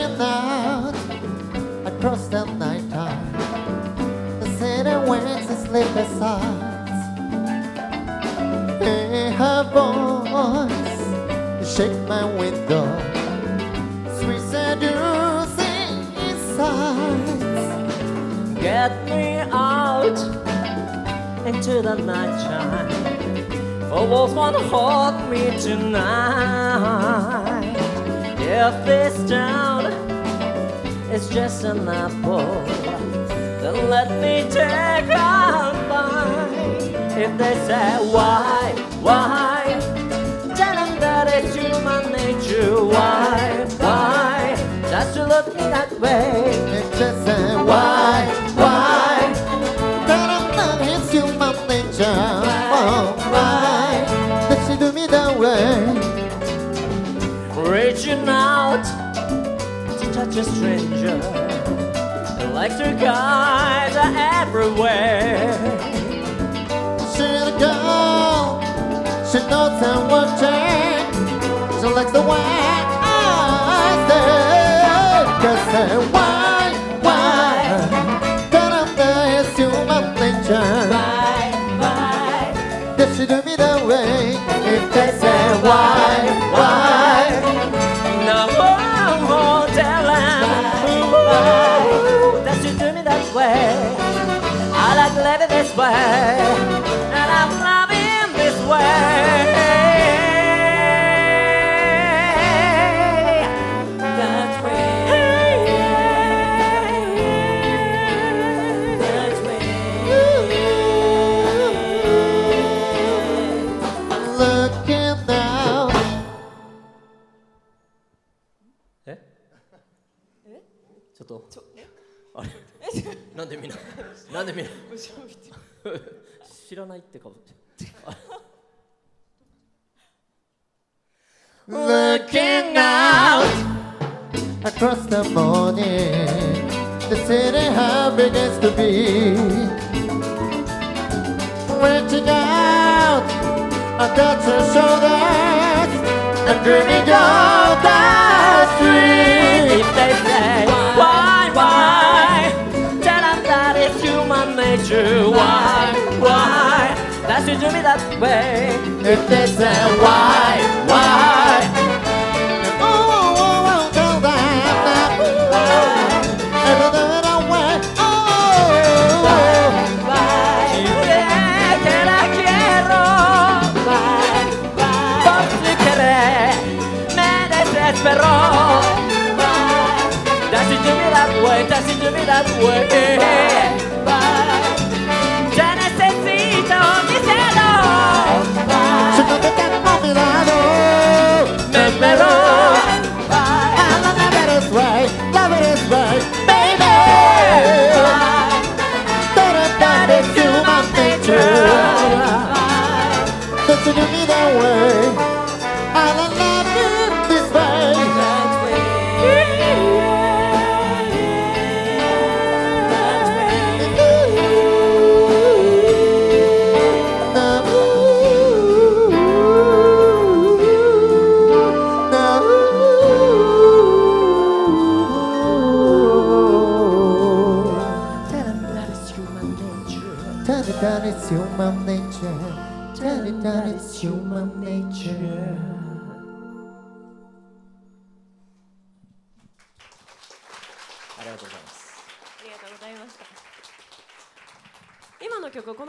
Looking out across the night time, the city wakes and sleepless eyes. Hear her voice shake my window, sweet seducing sighs. Get me out into the nighttime, for walls won't hold me tonight. If this town is just an apple, then let me take a bite. If they say why, tell them that it's human nature. Why, just to look me that way. If they say why, tell them that it's human nature. Why, that she do me that way. Reaching out to touch a stranger, electric eyes are everywhere. She's a girl, she knows I'm watching. She likes the way I stay. Just say why, tell them that it's human nature. That she do me that way. If they say why, no, tell them that you do me that way. I like living this way, and I'm loving this way. That way. looking out. ちょっとあれなんでみんな知らないって顔Looking out across the morning, the city how begins to be. Reaching out, I touch your shoulders and dreaming of the street. If they say why tell them that it's human nature. Why that you do me that way. If they say why, oh, tell them that and do it away. Si te la quiero, por si querer me desespero. That you do me that way, that you do me that way. Ya necesito mi cielo. Si no te tengo a mi lado, Me espero. and the love it is right, baby. That is human nature. That you do me that way, and I love you this way. That it's human nature. Tell it that it's human nature. ありがとうございます。ありがとうございました。今の曲この